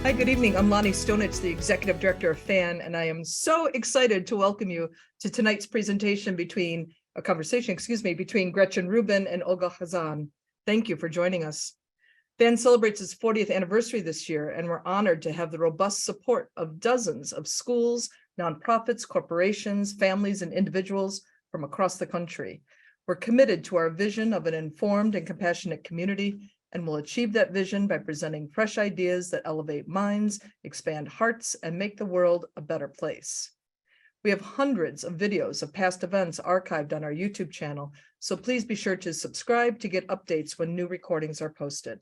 Hi, good evening. I'm Lonnie Stonich, the Executive Director of FAN, and I am so excited to welcome you to tonight's presentation between Gretchen Rubin and Olga Khazan. Thank you for joining us. FAN celebrates its 40th anniversary this year, and we're honored to have the robust support of dozens of schools, nonprofits, corporations, families, and individuals from across the country. We're committed to our vision of an informed and compassionate community, and will achieve that vision by presenting fresh ideas that elevate minds, expand hearts, and make the world a better place. We have hundreds of videos of past events archived on our YouTube channel, so please be sure to subscribe to get updates when new recordings are posted.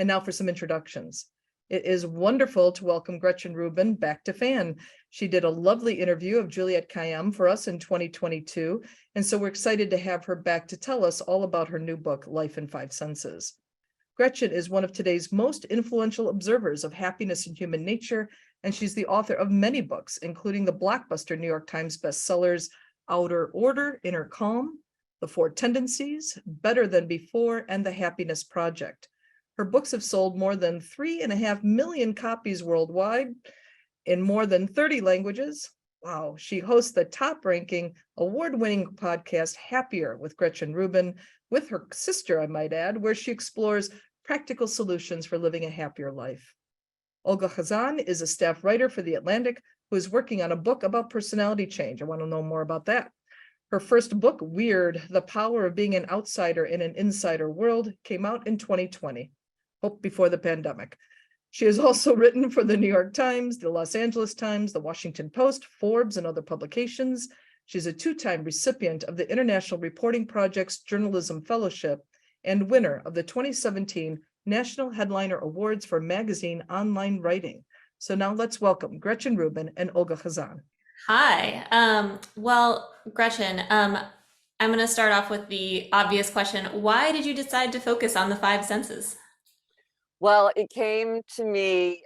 And now for some introductions. It is wonderful to welcome Gretchen Rubin back to FAN. She did a lovely interview of Juliette Kayyem for us in 2022, and so we're excited to have her back to tell us all about her new book, Life in Five Senses. Gretchen is one of today's most influential observers of happiness and human nature, and she's the author of many books, including the blockbuster New York Times bestsellers, Outer Order, Inner Calm, The Four Tendencies, Better Than Before, and The Happiness Project. Her books have sold more than 3.5 million copies worldwide in more than 30 languages. Wow. She hosts the top-ranking, award-winning podcast, Happier with Gretchen Rubin, with her sister, I might add, where she explores practical solutions for living a happier life. Olga Khazan is a staff writer for The Atlantic, who is working on a book about personality change. I want to know more about that. Her first book, Weird: The Power of Being an Outsider in an Insider World, came out in 2020. Hope before the pandemic. She has also written for the New York Times, the Los Angeles Times, the Washington Post, Forbes, and other publications. She's a two-time recipient of the International Reporting Project's Journalism Fellowship and winner of the 2017 National Headliner Awards for Magazine Online Writing. So now let's welcome Gretchen Rubin and Olga Khazan. Hi. Well, Gretchen, I'm going to start off with the obvious question. Why did you decide to focus on the five senses? Well, it came to me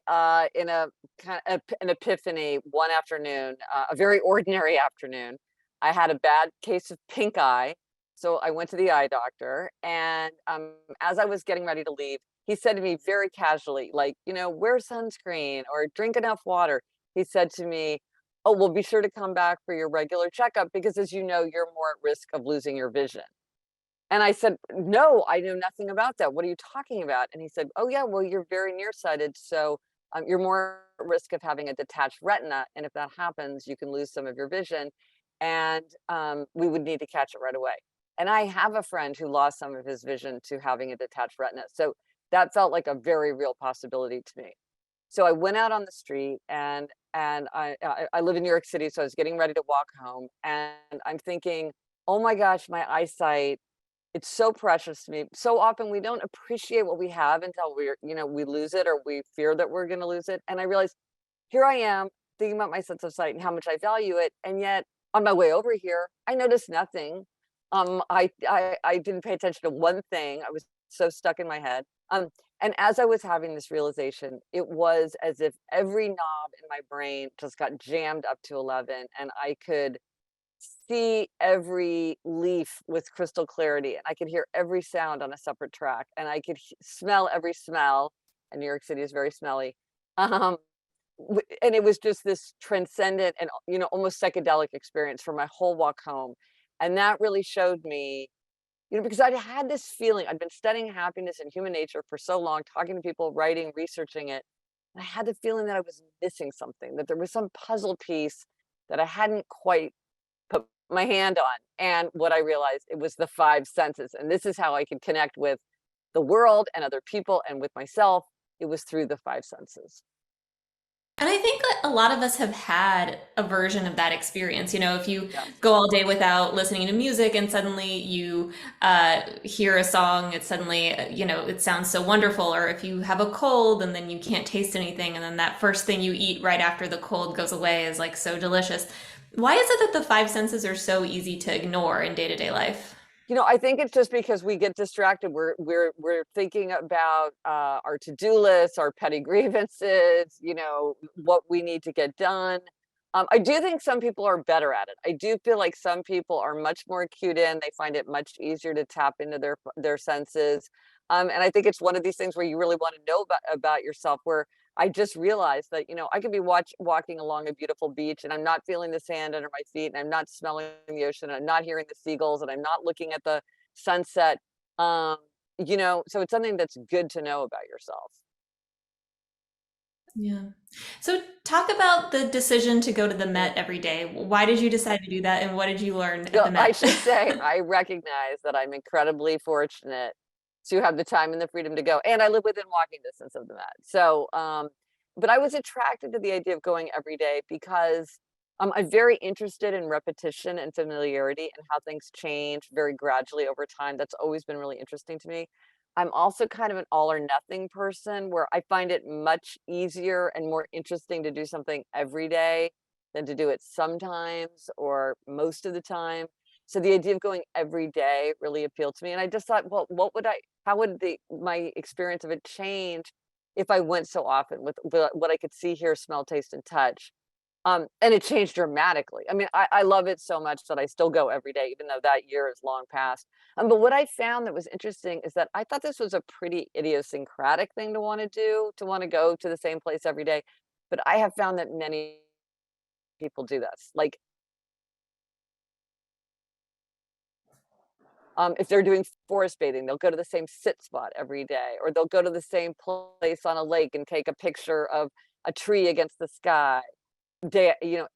in a kind of an epiphany one afternoon, a very ordinary afternoon. I had a bad case of pink eye, so I went to the eye doctor. And as I was getting ready to leave, he said to me very casually, like, wear sunscreen or drink enough water. He said to me, "Oh, well, be sure to come back for your regular checkup because, as you know, you're more at risk of losing your vision." And I said, "No, I know nothing about that. What are you talking about?" And he said, "Oh, yeah, well, you're very nearsighted. So you're more at risk of having a detached retina. And if that happens, you can lose some of your vision. And we would need to catch it right away." And I have a friend who lost some of his vision to having a detached retina. So that felt like a very real possibility to me. So I went out on the street and I live in New York City. So I was getting ready to walk home. And I'm thinking, oh, my gosh, my eyesight. It's so precious to me. So often we don't appreciate what we have until we lose it or we fear that we're going to lose it. And I realized here I am thinking about my sense of sight and how much I value it. And yet on my way over here, I noticed nothing. I didn't pay attention to one thing. I was so stuck in my head. And as I was having this realization, it was as if every knob in my brain just got jammed up to 11 and I could see every leaf with crystal clarity, and I could hear every sound on a separate track, and I could smell every smell, and New York City is very smelly. Um, and it was just this transcendent and almost psychedelic experience for my whole walk home. And that really showed me, because I'd had this feeling, I'd been studying happiness and human nature for so long, talking to people, writing, researching it. And I had the feeling that I was missing something, that there was some puzzle piece that I hadn't quite put my hand on. And what I realized, it was the five senses. And this is how I could connect with the world and other people and with myself. It was through the five senses. And I think that a lot of us have had a version of that experience. If you Yes. go all day without listening to music and suddenly you hear a song, it suddenly, it sounds so wonderful. Or if you have a cold and then you can't taste anything, and then that first thing you eat right after the cold goes away is like so delicious. Why is it that the five senses are so easy to ignore in day-to-day life? I think it's just because we get distracted. We're thinking about our to-do lists, our petty grievances, what we need to get done. I do think some people are better at it. I do feel like some people are much more cued in. They find it much easier to tap into their senses. And I think it's one of these things where you really want to know about yourself, where I just realized that, I could be walking along a beautiful beach and I'm not feeling the sand under my feet and I'm not smelling the ocean and I'm not hearing the seagulls and I'm not looking at the sunset. Um, so it's something that's good to know about yourself. Yeah. So talk about the decision to go to the Met every day. Why did you decide to do that, and what did you learn at So the I Met? should say I recognize that I'm incredibly fortunate to have the time and the freedom to go, and I live within walking distance of the Met. So, but I was attracted to the idea of going every day because I'm very interested in repetition and familiarity and how things change very gradually over time. That's always been really interesting to me. I'm also kind of an all or nothing person where I find it much easier and more interesting to do something every day than to do it sometimes or most of the time. So the idea of going every day really appealed to me. And I just thought, well, how would my experience of it change if I went so often with what I could see, hear, smell, taste, and touch? And it changed dramatically. I mean, I love it so much that I still go every day, even though that year is long past. But what I found that was interesting is that I thought this was a pretty idiosyncratic thing to want to do, to want to go to the same place every day. But I have found that many people do this. Like, if they're doing forest bathing, they'll go to the same sit spot every day, or they'll go to the same place on a lake and take a picture of a tree against the sky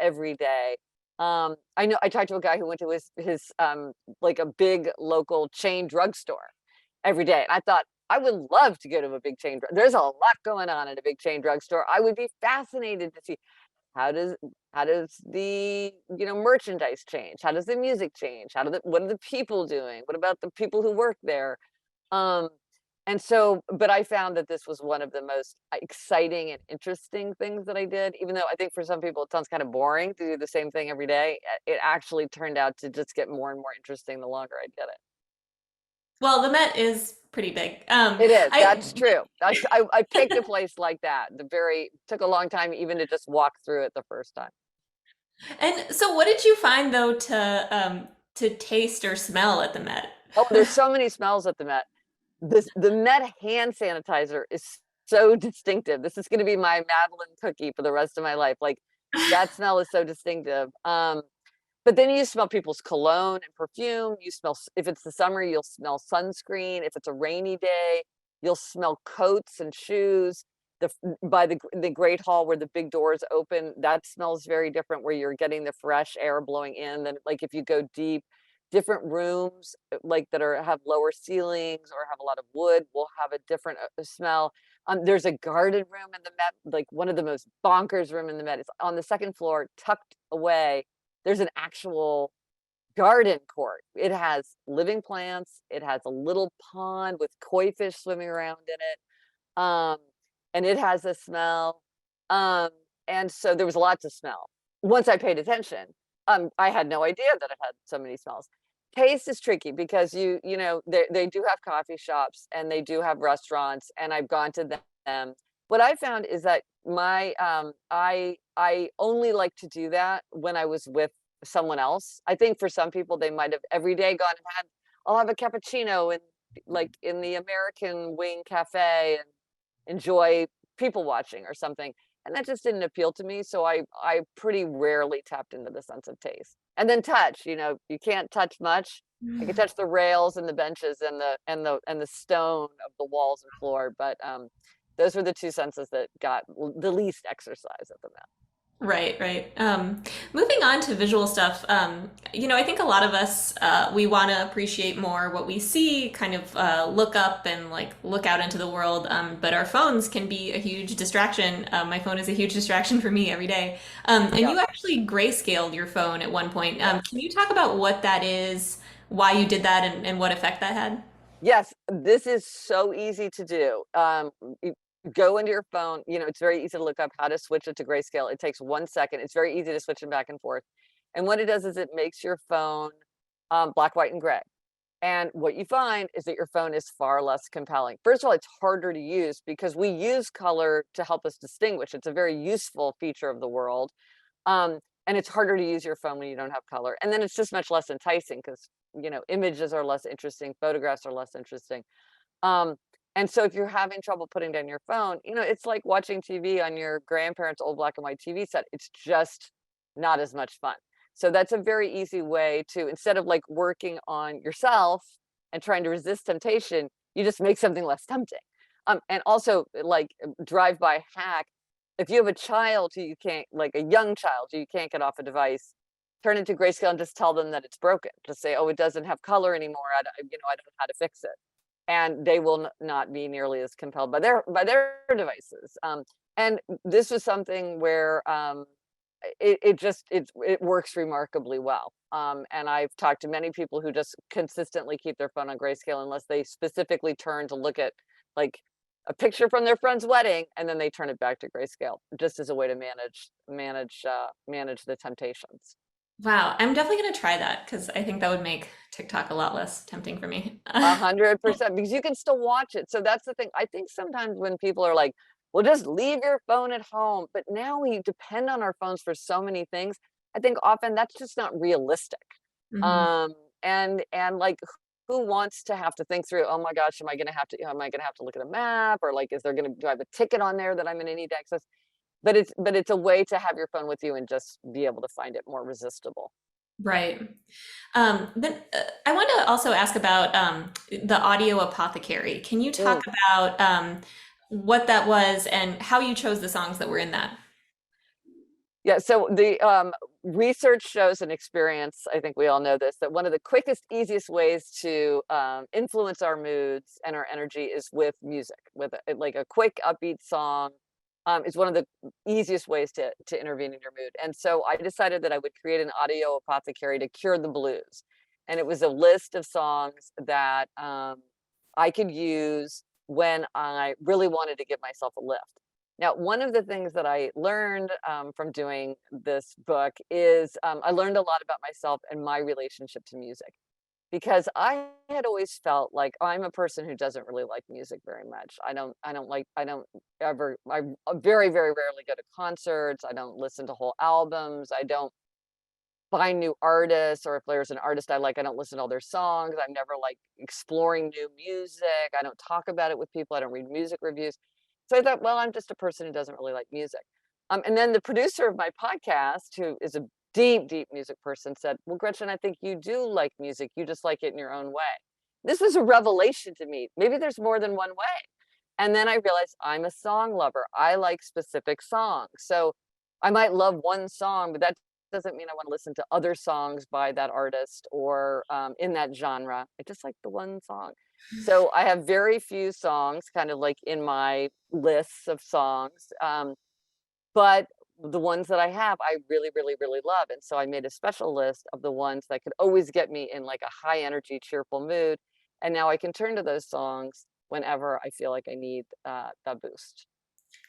every day. I know I talked to a guy who went to his like a big local chain drugstore every day. And I thought, I would love to go to a big chain. There's a lot going on in a big chain drugstore. I would be fascinated to see how does the merchandise change? How does the music change? What are the people doing? What about the people who work there? Um, and so, but I found that this was one of the most exciting and interesting things that I did, even though I think for some people it sounds kind of boring to do the same thing every day. It actually turned out to just get more and more interesting the longer I did it. Well, the Met is pretty big. It is. I That's true. I picked a place like that. Took a long time even to just walk through it the first time. and so what did you find though to taste or smell at the Met? Oh, there's so many smells at the Met. The Met hand sanitizer is so distinctive. This is going to be my Madeline cookie for the rest of my life. Like, that smell is so distinctive. But then you smell people's cologne and perfume. If it's the summer, you'll smell sunscreen. If it's a rainy day, you'll smell coats and shoes. By the Great Hall where the big doors open, that smells very different, where you're getting the fresh air blowing in. Then, like, if you go deep, different rooms like have lower ceilings or have a lot of wood will have a different smell. There's a garden room in the Met, like one of the most bonkers room in the Met. It's on the second floor, tucked away. There's an actual garden court. It has living plants. It has a little pond with koi fish swimming around in it. And it has a smell. Um, and so there was a lot to smell. Once I paid attention, I had no idea that it had so many smells. Taste is tricky because they do have coffee shops and they do have restaurants, and I've gone to them. What I found is that I only like to do that when I was with someone else. I think for some people they might have every day gone and I'll have a cappuccino in the American Wing Cafe and enjoy people watching or something. And that just didn't appeal to me. So I pretty rarely tapped into the sense of taste. And then touch, you can't touch much. I can touch the rails and the benches and the stone of the walls and floor, but those were the two senses that got the least exercise at the Met. Right, right. Moving on to visual stuff, I think a lot of us, we want to appreciate more what we see, kind of look up and like look out into the world, but our phones can be a huge distraction. My phone is a huge distraction for me every day. And Yeah. you actually grayscaled your phone at one point. Yeah. Can you talk about what that is, why you did that, and what effect that had? Yes, this is so easy to do. You go into your phone, it's very easy to look up how to switch it to grayscale. It takes 1 second. It's very easy to switch them back and forth. And what it does is it makes your phone black, white, and gray. And what you find is that your phone is far less compelling. First of all, it's harder to use because we use color to help us distinguish. It's a very useful feature of the world. And it's harder to use your phone when you don't have color. And then it's just much less enticing because, images are less interesting, photographs are less interesting. And so if you're having trouble putting down your phone, it's like watching TV on your grandparents' old black and white TV set. It's just not as much fun. So that's a very easy way to, instead of like working on yourself and trying to resist temptation, you just make something less tempting. And also like drive-by hack, if you have a child who you can't, like a young child who you can't get off a device, turn it to grayscale and just tell them that it's broken. Just say, oh, it doesn't have color anymore. I don't know how to fix it. And they will not be nearly as compelled by their devices. And this was something where it works remarkably well. And I've talked to many people who just consistently keep their phone on grayscale unless they specifically turn to look at like a picture from their friend's wedding, and then they turn it back to grayscale just as a way to manage the temptations. Wow, I'm definitely gonna try that because I think that would make TikTok a lot less tempting for me. 100%, because you can still watch it. So that's the thing. I think sometimes when people are like, well, just leave your phone at home. But now we depend on our phones for so many things. I think often that's just not realistic. Mhm. And like who wants to have to think through, oh my gosh, am I gonna have to look at a map, or like do I have a ticket on there that I'm gonna need to access? But it's a way to have your phone with you and just be able to find it more resistible. Right. Then I want to also ask about the audio apothecary. Can you talk Mm. about what that was and how you chose the songs that were in that? Yeah, so the research shows and experience, I think we all know this, that one of the quickest, easiest ways to influence our moods and our energy is with music, with like a quick, upbeat song. Is one of the easiest ways to intervene in your mood. And so I decided that I would create an audio apothecary to cure the blues. And it was a list of songs that I could use when I really wanted to give myself a lift. Now, one of the things that I learned from doing this book is I learned a lot about myself and my relationship to music, because I had always felt like I'm a person who doesn't really like music very much. I don't ever, I very, very rarely go to concerts. I don't listen to whole albums. I don't find new artists, or if there's an artist I like, I don't listen to all their songs. I'm never like exploring new music. I don't talk about it with people. I don't read music reviews. So I thought, well, I'm just a person who doesn't really like music. And then the producer of my podcast, who is a deep, deep music person, said, well, Gretchen, I think you do like music. You just like it in your own way. This was a revelation to me. Maybe there's more than one way. And then I realized I'm a song lover. I like specific songs. So I might love one song, but that doesn't mean I want to listen to other songs by that artist or in that genre. I just like the one song. So I have very few songs kind of like in my lists of songs. But the ones that I have, I really, really, really love. And so I made a special list of the ones that could always get me in like a high energy, cheerful mood. And now I can turn to those songs whenever I feel like I need that boost.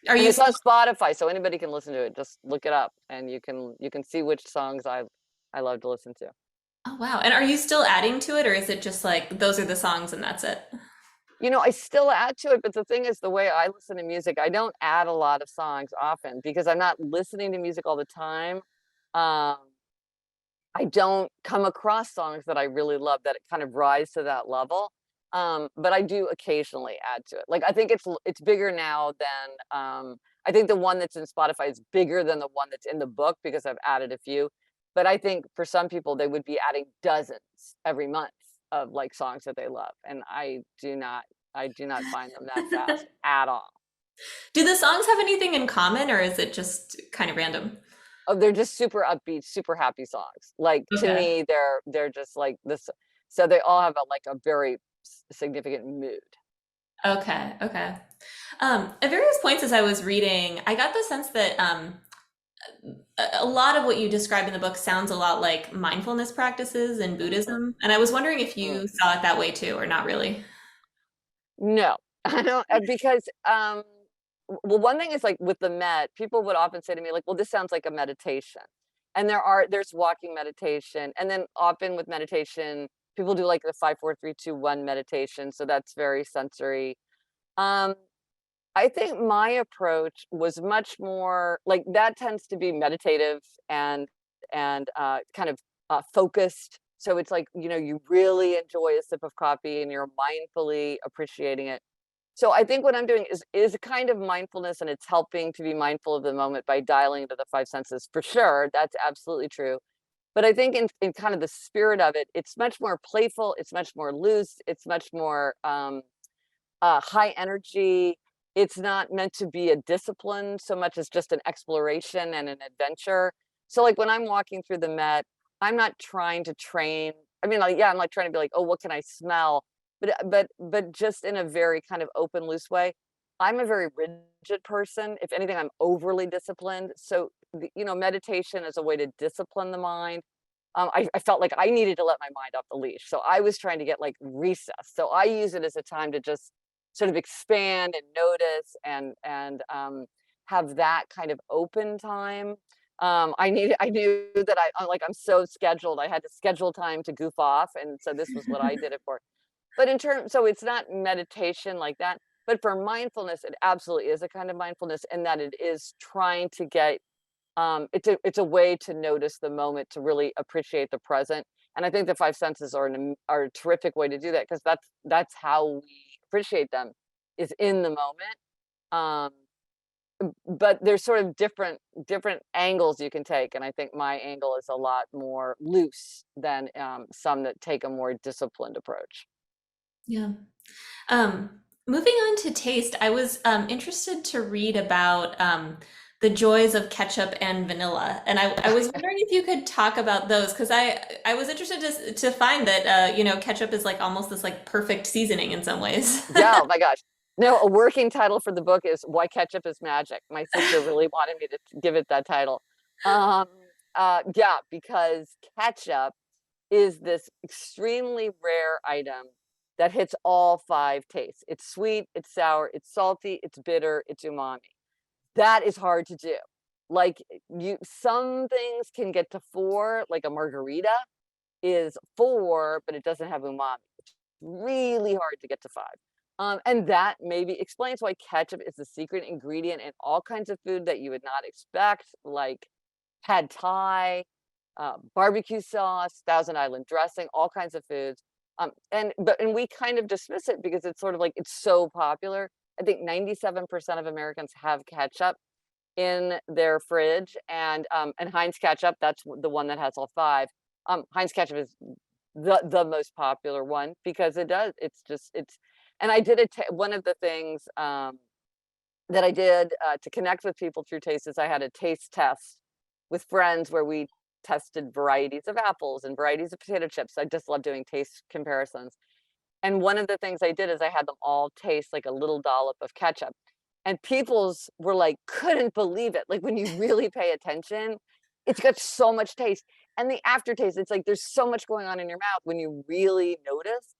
Are And you it's on Spotify, so anybody can listen to it. Just look it up, and you can see which songs I love to listen to. Oh wow. And are you still adding to it or is it just like those are the songs and that's it? I still add to it, but the thing is, the way I listen to music, I don't add a lot of songs often because I'm not listening to music all the time. Um, I don't come across songs that I really love that kind of rise to that level. But I do occasionally add to it. Like I think it's bigger now than I think the one that's in Spotify is bigger than the one that's in the book because I've added a few. But I think for some people they would be adding dozens every month of like songs that they love. And I do not find them that fast at all. Do the songs have anything in common or is it just kind of random? Oh, they're just super upbeat, super happy songs. Like to Okay. me, they're just like this. So they all have a very significant mood. Okay, okay. At various points as I was reading, I got the sense that a lot of what you describe in the book sounds a lot like mindfulness practices in Mhm. Buddhism. And I was wondering if Mm. you saw it that way too, or not really. No, I don't, because well, one thing is like with the Met, people would often say to me like, "Well, this sounds like a meditation," and there's walking meditation, and then often with meditation, people do like the 5, 4, 3, 2, 1 meditation, so that's very sensory. Um, I think my approach was much more like that tends to be meditative and kind of focused. So it's like, you really enjoy a sip of coffee and you're mindfully appreciating it. So I think what I'm doing is a kind of mindfulness, and it's helping to be mindful of the moment by dialing into the five senses for sure. That's absolutely true. But I think in kind of the spirit of it, it's much more playful, it's much more loose, it's much more high energy. It's not meant to be a discipline so much as just an exploration and an adventure. So like when I'm walking through the Met, I'm not trying to train. I mean, like, yeah, I'm like trying to be like, oh, what can I smell? But just in a very kind of open, loose way. I'm a very rigid person. If anything, I'm overly disciplined. So, meditation is a way to discipline the mind. I felt like I needed to let my mind off the leash. So I was trying to get like recess. So I use it as a time to just sort of expand and notice and have that kind of open time. I knew that I'm so scheduled. I had to schedule time to goof off. And so this was what I did it for. But so it's not meditation like that. But for mindfulness, it absolutely is a kind of mindfulness in that it is trying to get, it's a way to notice the moment, to really appreciate the present. And I think the five senses are a terrific way to do that, because that's how we appreciate them, is in the moment. But there's sort of different angles you can take, and I think my angle is a lot more loose than some that take a more disciplined approach. Yeah. Moving on to taste, I was interested to read about the joys of ketchup and vanilla, and I was wondering if you could talk about those, because I was interested to find that ketchup is like almost this like perfect seasoning in some ways. Yeah, oh my gosh. No, a working title for the book is Why Ketchup is Magic. My sister really wanted me to give it that title. Yeah, because ketchup is this extremely rare item that hits all five tastes. It's sweet, it's sour, it's salty, it's bitter, it's umami. That is hard to do. Like some things can get to 4, like a margarita is 4, but it doesn't have umami. It's really hard to get to 5. And that maybe explains why ketchup is the secret ingredient in all kinds of food that you would not expect, like pad thai, barbecue sauce, Thousand Island dressing, all kinds of foods. And we kind of dismiss it because it's sort of like it's so popular. I think 97% of Americans have ketchup in their fridge, and Heinz ketchup, that's the one that has all 5. Heinz ketchup is the most popular one because it's. And I did one of the things that I did to connect with people through taste is I had a taste test with friends where we tested varieties of apples and varieties of potato chips. I just love doing taste comparisons. And one of the things I did is I had them all taste like a little dollop of ketchup. And people's were like, couldn't believe it. Like when you really pay attention, it's got so much taste. And the aftertaste, it's like there's so much going on in your mouth when you really notice.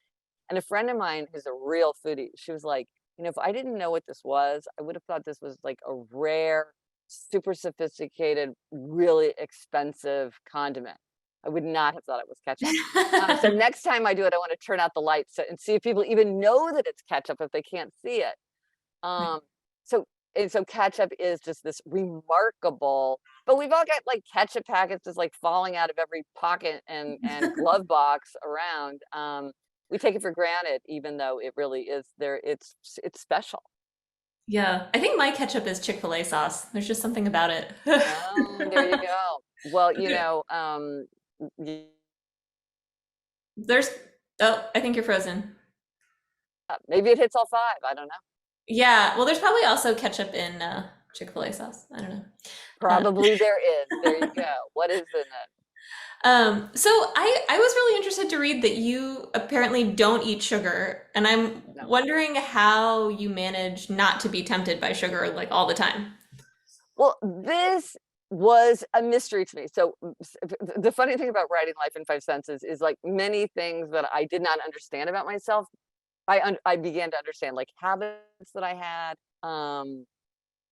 And a friend of mine who's a real foodie, she was like, if I didn't know what this was, I would have thought this was like a rare, super sophisticated, really expensive condiment. I would not have thought it was ketchup. So next time I do it, I want to turn out the lights and see if people even know that it's ketchup if they can't see it. So ketchup is just this remarkable, but we've all got like ketchup packets just like falling out of every pocket and glove box around. We take it for granted, even though it really is there. It's special. Yeah, I think my ketchup is Chick-fil-A sauce. There's just something about it. Oh, there you go. Well, There's, oh, I think you're frozen. maybe it hits all 5. I don't know. Yeah, well, there's probably also ketchup in Chick-fil-A sauce. I don't know. Probably there is. There you go. What is in it? So I was really interested to read that you apparently don't eat sugar, and I'm No. wondering how you manage not to be tempted by sugar like all the time. Well, this was a mystery to me. So the funny thing about writing Life in Five Senses is like many things that I did not understand about myself, I began to understand, like habits that I had.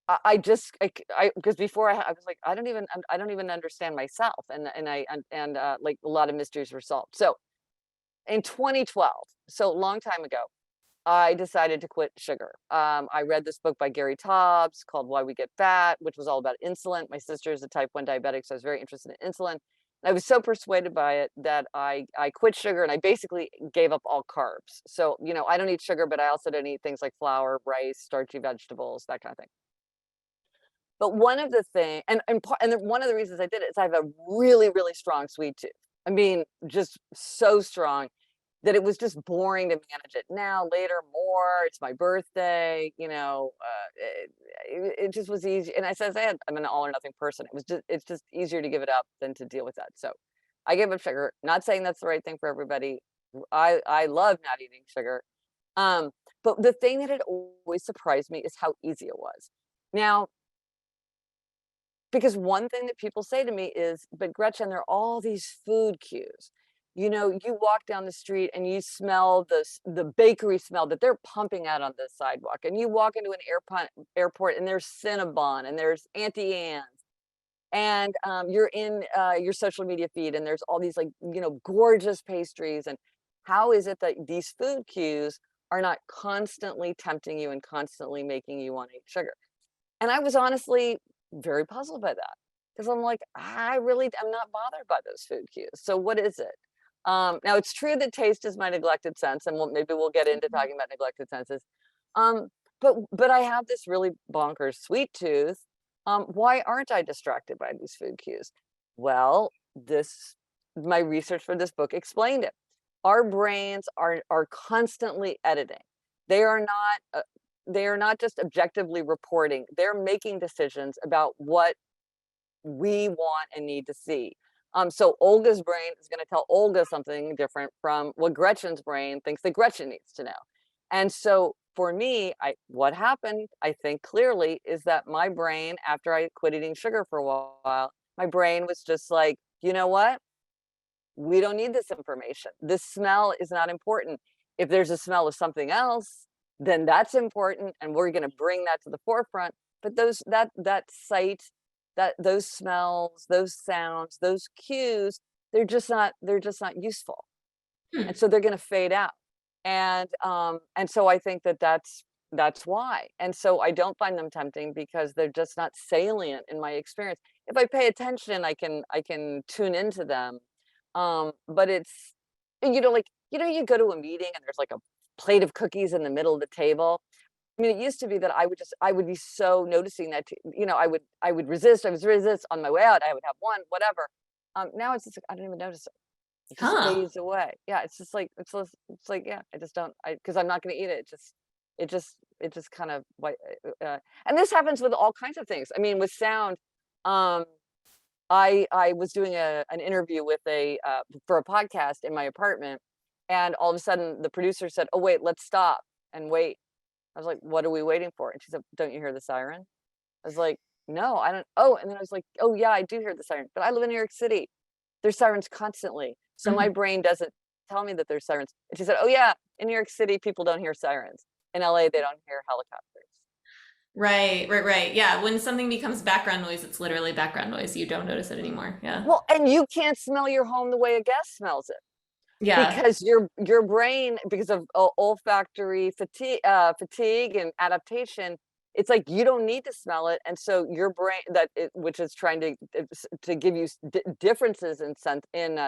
I just because before I was like I don't even understand myself, and like a lot of mysteries were solved. So in 2012, so a long time ago, I decided to quit sugar. I read this book by Gary Taubes called Why We Get Fat, which was all about insulin. My sister is a type 1 diabetic, so I was very interested in insulin. I was so persuaded by it that I quit sugar and I basically gave up all carbs. So, you know, I don't eat sugar, but I also don't eat things like flour, rice, starchy vegetables, that kind of thing. But one of the thing, one of the reasons I did it is I have a really, really strong sweet tooth. I mean, just so strong that it was just boring to manage it. Now, later, more. It's my birthday. You know, it just was easy. And I'm an all or nothing person. It's just easier to give it up than to deal with that. So, I gave up sugar. Not saying that's the right thing for everybody. I love not eating sugar. But the thing that had always surprised me is how easy it was. Now, because one thing that people say to me is, but Gretchen, there are all these food cues. You know, you walk down the street and you smell the bakery smell that they're pumping out on the sidewalk. And you walk into an airport and there's Cinnabon and there's Auntie Anne's. And you're in your social media feed and there's all these, like, you know, gorgeous pastries. And how is it that these food cues are not constantly tempting you and constantly making you want to eat sugar? And I was honestly very puzzled by that, because I'm like, I really am not bothered by those food cues. So what is it? Now, it's true that taste is my neglected sense, and maybe we'll get into talking about neglected senses. But I have this really bonkers sweet tooth. Why aren't I distracted by these food cues? Well, my research for this book explained it. Our brains are constantly editing. They are not just objectively reporting. They're making decisions about what we want and need to see. So Olga's brain is going to tell Olga something different from what Gretchen's brain thinks that Gretchen needs to know. And so for me, what happened, I think clearly, is that my brain, after I quit eating sugar for a while, my brain was just like, you know what? We don't need this information. This smell is not important. If there's a smell of something else, then that's important, and we're going to bring that to the forefront. But that sight, those smells, those sounds, those cues, they're just not useful, and so they're going to fade out. And so I think that's why. And so I don't find them tempting because they're just not salient in my experience. If I pay attention, I can tune into them. But it's, you know, like, you know, you go to a meeting and there's like a plate of cookies in the middle of the table. I mean, it used to be that I would be so noticing that, you know, I would resist on my way out. I would have one, whatever. Now it's just, I don't even notice it. It just fades away. Yeah. It's just like, it's like, yeah, I just don't, because I'm not going to eat it. It just kind of, and this happens with all kinds of things. I mean, with sound, I was doing an interview with for a podcast in my apartment, and all of a sudden the producer said, "Oh, wait, let's stop and wait." I was like, "What are we waiting for?" And she said, "Don't you hear the siren?" I was like, "No, I don't." Oh, and then I was like, "Oh yeah, I do hear the siren, but I live in New York City. There's sirens constantly. So my brain doesn't tell me that there's sirens." And she said, "Oh yeah, in New York City, people don't hear sirens. In LA, they don't hear helicopters." Right. Yeah. When something becomes background noise, it's literally background noise. You don't notice it anymore. Yeah. Well, and you can't smell your home the way a guest smells it. Yeah. Because your brain, because of olfactory fatigue and adaptation, it's like you don't need to smell it, and so your brain, which is trying to give you differences in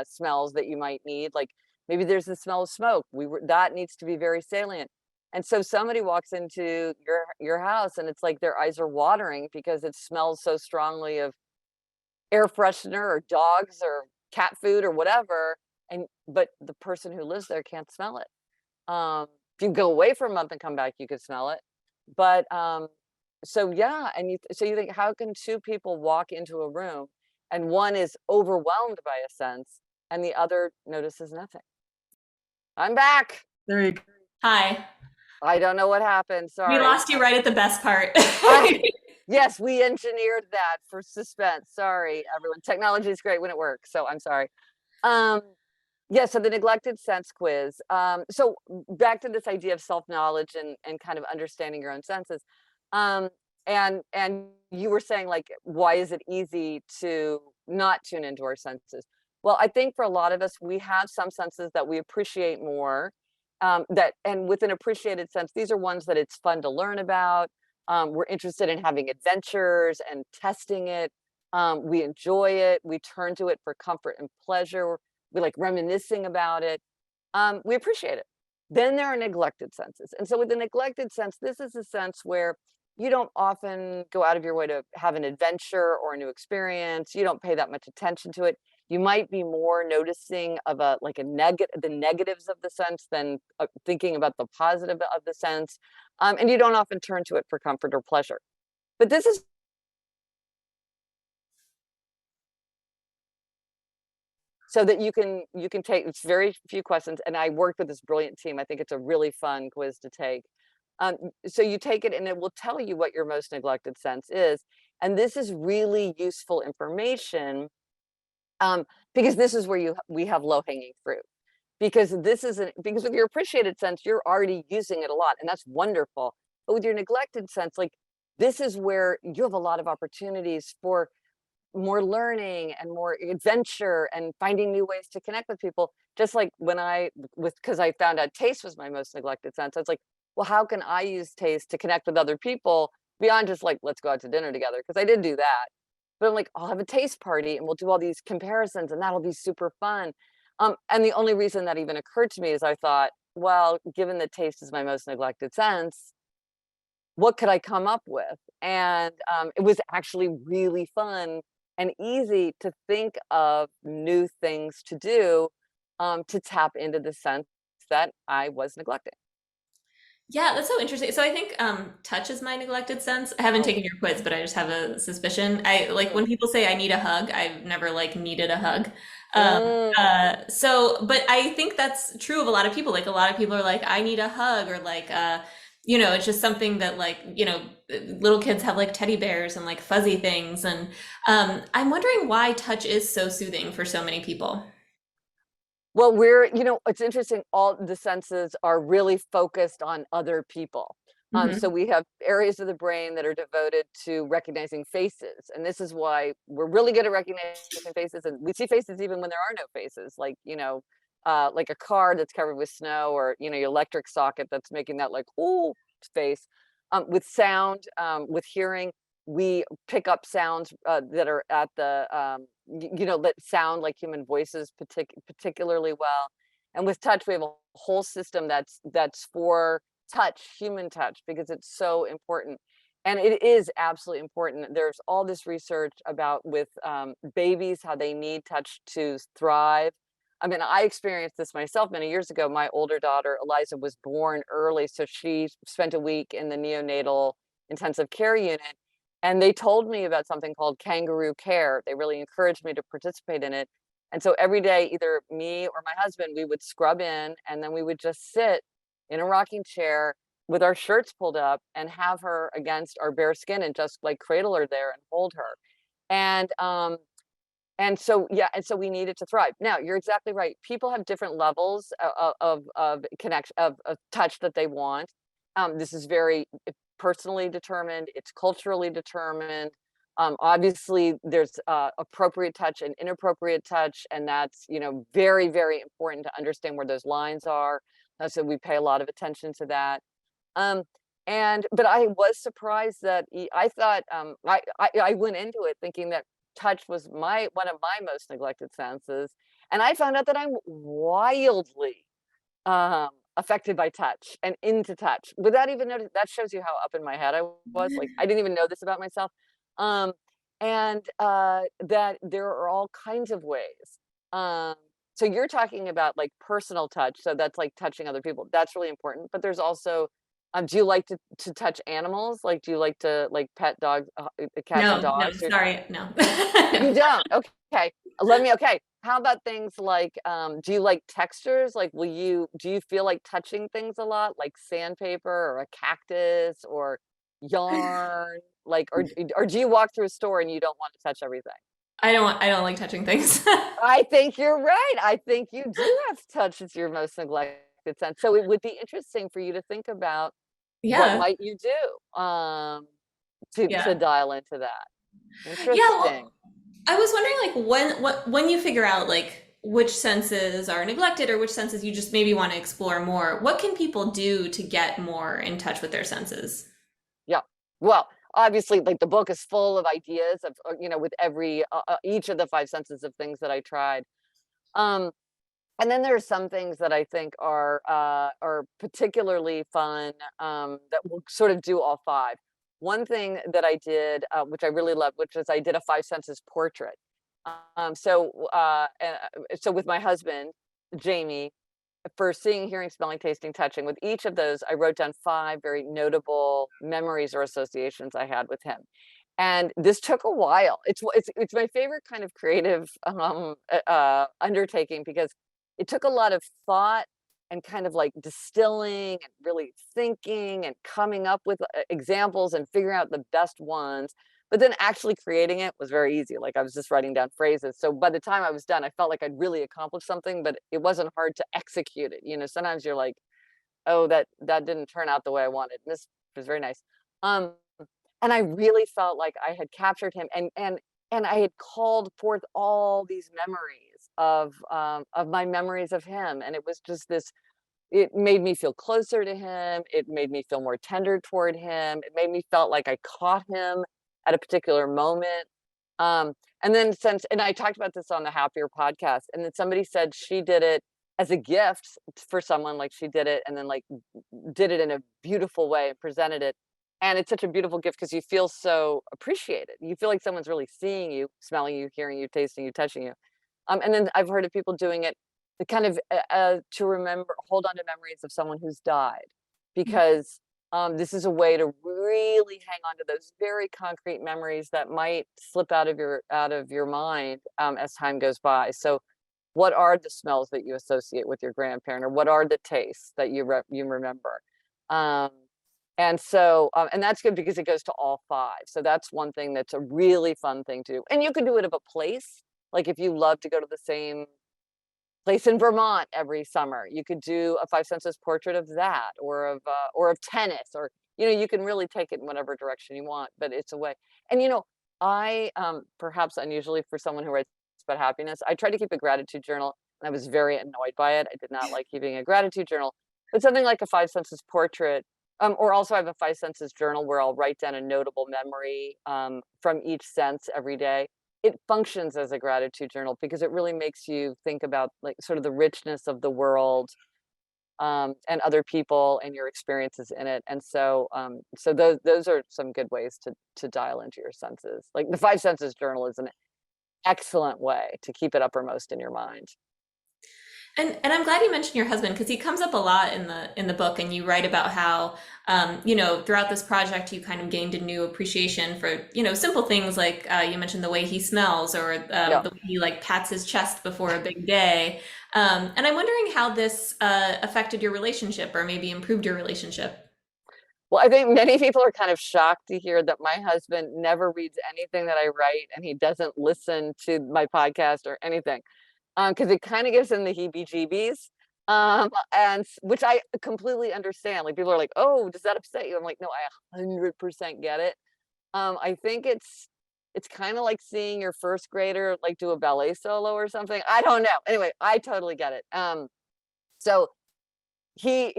smells that you might need, like maybe there's the smell of smoke. That needs to be very salient, and so somebody walks into your house and it's like their eyes are watering because it smells so strongly of air freshener or dogs or cat food or whatever. But the person who lives there can't smell it. If you go away for a month and come back, you could smell it. But so yeah, so you think, how can two people walk into a room and one is overwhelmed by a sense and the other notices nothing? I'm back. There you go. Hi. I don't know what happened. Sorry. We lost you right at the best part. Yes, we engineered that for suspense. Sorry, everyone. Technology is great when it works, so I'm sorry. Yeah, so the neglected sense quiz. So back to this idea of self-knowledge and kind of understanding your own senses. And you were saying, like, why is it easy to not tune into our senses? Well, I think for a lot of us, we have some senses that we appreciate more. And with an appreciated sense, these are ones that it's fun to learn about. We're interested in having adventures and testing it. We enjoy it. We turn to it for comfort and pleasure. We like reminiscing about it. We appreciate it. Then there are neglected senses. And so with the neglected sense, this is a sense where you don't often go out of your way to have an adventure or a new experience. You don't pay that much attention to it. You might be more noticing of the negatives of the sense than thinking about the positive of the sense. And you don't often turn to it for comfort or pleasure. But this is so that you can take, it's very few questions, and I worked with this brilliant team. I think it's a really fun quiz to take. So you take it and it will tell you what your most neglected sense is. And this is really useful information, because this is where we have low-hanging fruit. Because because with your appreciated sense, you're already using it a lot, and that's wonderful. But with your neglected sense, like, this is where you have a lot of opportunities for more learning and more adventure and finding new ways to connect with people. Just like when because I found out taste was my most neglected sense. I was like, well, how can I use taste to connect with other people beyond just like, let's go out to dinner together? Because I did do that. But I'm like, I'll have a taste party and we'll do all these comparisons and that'll be super fun. And the only reason that even occurred to me is I thought, well, given that taste is my most neglected sense, what could I come up with? And it was actually really fun and easy to think of new things to do, to tap into the sense that I was neglecting. Yeah, that's so interesting. So I think touch is my neglected sense. I haven't Oh, taken your quiz, but I just have a suspicion. I like when people say I need a hug, I've never like needed a hug. But I think that's true of a lot of people. Like a lot of people are like, I need a hug, or like it's just something that like, little kids have like teddy bears and like fuzzy things. And I'm wondering why touch is so soothing for so many people. Well, it's interesting. All the senses are really focused on other people. So Hmm. we have areas of the brain that are devoted to recognizing faces. And this is why we're really good at recognizing faces. And we see faces even when there are no faces, like a car that's covered with snow, or, your electric socket that's making that like, ooh, face. With sound, with hearing, we pick up sounds that are at that sound like human voices particularly well. And with touch, we have a whole system that's for touch, human touch, because it's so important. And it is absolutely important. There's all this research about with babies, how they need touch to thrive. I mean, I experienced this myself many years ago. My older daughter, Eliza, was born early, so she spent a week in the neonatal intensive care unit. And they told me about something called kangaroo care. They really encouraged me to participate in it. And so every day, either me or my husband, we would scrub in, and then we would just sit in a rocking chair with our shirts pulled up and have her against our bare skin and just like cradle her there and hold her. And so we needed to thrive. Now, you're exactly right. People have different levels of connection, of touch that they want. This is very personally determined. It's culturally determined. Obviously, there's appropriate touch and inappropriate touch, and that's very, very important to understand where those lines are. So we pay a lot of attention to that. But I was surprised that I thought I went into it thinking that touch was one of my most neglected senses, and I found out that I'm wildly affected by touch and into touch without even noticing. That shows you how up in my head I was. Like, I didn't even know this about myself. Um, and that there are all kinds of ways. So you're talking about like personal touch, so that's like touching other people. That's really important. But there's also, do you like to touch animals? Like, do you like to like pet dogs, cats and No, no, dogs? sorry, no. You No. don't? Okay. Okay. How about things like, do you like textures? Like, do you feel like touching things a lot, like sandpaper or a cactus or yarn? Like, or do you walk through a store and you don't want to touch everything? I don't like touching things. I think you're right. I think you do have touch as your most neglected sense. So it would be interesting for you to think about what Yeah, might you do to yeah. dial into that. Yeah, Interesting. well, I was wondering like when you figure out like which senses are neglected or which senses you just maybe want to explore more, what can people do to get more in touch with their senses? Yeah. Well, obviously, like, the book is full of ideas of, with every each of the five senses of things that I tried. Um, and then there are some things that I think are particularly fun, that will sort of do all five. One thing that I did, which I really loved, which is I did a five senses portrait. So with my husband, Jamie, for seeing, hearing, smelling, tasting, touching, with each of those, I wrote down five very notable memories or associations I had with him. And this took a while. It's my favorite kind of creative undertaking, because it took a lot of thought and kind of like distilling and really thinking and coming up with examples and figuring out the best ones. But then actually creating it was very easy. Like, I was just writing down phrases. So by the time I was done, I felt like I'd really accomplished something, but it wasn't hard to execute it. Sometimes you're like, oh, that didn't turn out the way I wanted. And this was very nice. Um, and I really felt like I had captured him, and I had called forth all these memories of my memories of him. And it was just this, it made me feel closer to him. It made me feel more tender toward him. It made me felt like I caught him at a particular moment. And I talked about this on the Happier podcast, and then somebody said she did it as a gift for someone, like she did it and then like did it in a beautiful way and presented it. And it's such a beautiful gift because you feel so appreciated. You feel like someone's really seeing you, smelling you, hearing you, tasting you, touching you. And then I've heard of people doing it to kind of to remember, hold on to memories of someone who's died, because this is a way to really hang on to those very concrete memories that might slip out of your mind as time goes by. So, what are the smells that you associate with your grandparent, or what are the tastes that you remember? And that's good because it goes to all five. So that's one thing that's a really fun thing to do. And you can do it of a place. Like, if you love to go to the same place in Vermont every summer, you could do a five senses portrait of that, or of tennis, or you can really take it in whatever direction you want. But it's a way. And I perhaps unusually for someone who writes about happiness, I tried to keep a gratitude journal, and I was very annoyed by it. I did not like keeping a gratitude journal, but something like a five senses portrait. Or also I have a five senses journal where I'll write down a notable memory from each sense every day. It functions as a gratitude journal because it really makes you think about, like, sort of the richness of the world, and other people and your experiences in it. And so those are some good ways to dial into your senses. Like, the five senses journal is an excellent way to keep it uppermost in your mind. And I'm glad you mentioned your husband, because he comes up a lot in the book, and you write about how throughout this project you kind of gained a new appreciation for simple things like you mentioned the way he smells, or Yeah. the way he like pats his chest before a big day. And I'm wondering how this affected your relationship, or maybe improved your relationship. Well, I think many people are kind of shocked to hear that my husband never reads anything that I write, and he doesn't listen to my podcast or anything. Because it kind of gives him the heebie-jeebies, which I completely understand. Like, people are like, "Oh, does that upset you?" I'm like, "No, I 100% get it." I think it's kind of like seeing your first grader like do a ballet solo or something. I don't know. Anyway, I totally get it. So he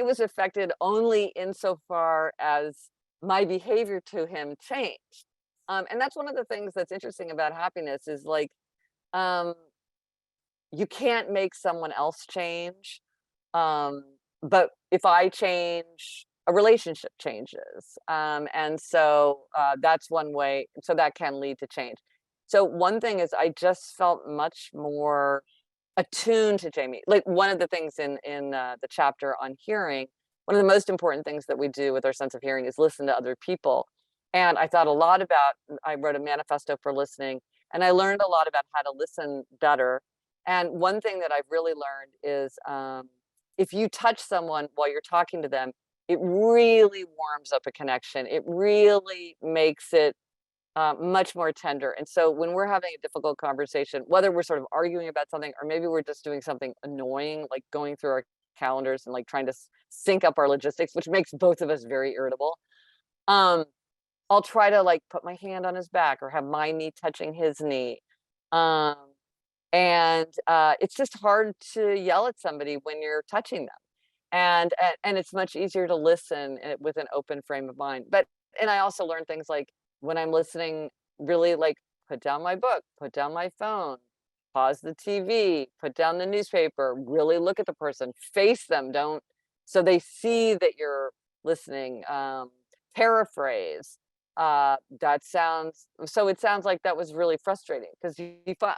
was affected only insofar as my behavior to him changed, and that's one of the things that's interesting about happiness is like. Um, you can't make someone else change. But if I change, a relationship changes. And so that's one way. So that can lead to change. So one thing is I just felt much more attuned to Jamie. Like, one of the things in the chapter on hearing, one of the most important things that we do with our sense of hearing is listen to other people. And I thought a lot about, I wrote a manifesto for listening, and I learned a lot about how to listen better. And one thing that I've really learned is if you touch someone while you're talking to them, it really warms up a connection. It really makes it much more tender. And so when we're having a difficult conversation, whether we're sort of arguing about something, or maybe we're just doing something annoying, like going through our calendars and like trying to sync up our logistics, which makes both of us very irritable. I'll try to like put my hand on his back or have my knee touching his knee. Um, and it's just hard to yell at somebody when you're touching them, and it's much easier to listen with an open frame of mind. But and I also learned things like when I'm listening, really like put down my book, put down my phone, pause the TV, put down the newspaper, really look at the person, face them, don't, so they see that you're listening. Paraphrase. That sounds, so it sounds like that was really frustrating because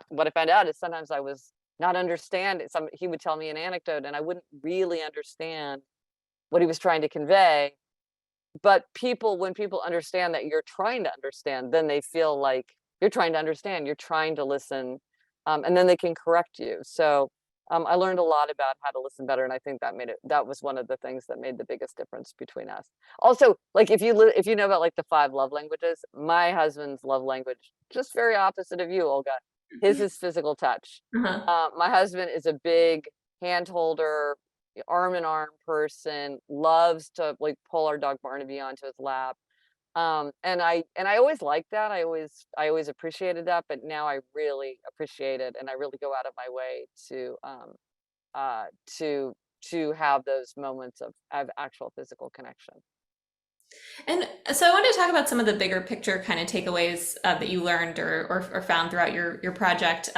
what I found out is sometimes I was not understand it. He would tell me an anecdote and I wouldn't really understand what he was trying to convey. But when people understand that you're trying to understand, then they feel like you're trying to understand, you're trying to listen, and then they can correct you. So I learned a lot about how to listen better, and I think that was one of the things that made the biggest difference between us. Also, like if you know about like the 5 love languages, my husband's love language, just very opposite of you, Olga. His is physical touch. Uh-huh. My husband is a big hand holder, arm in arm person, loves to like pull our dog Barnaby onto his lap. And I always liked that. I always appreciated that, but now I really appreciate it, and I really go out of my way uh to have those moments of actual physical connection. And so I wanted to talk about some of the bigger picture kind of takeaways that you learned or found throughout your project.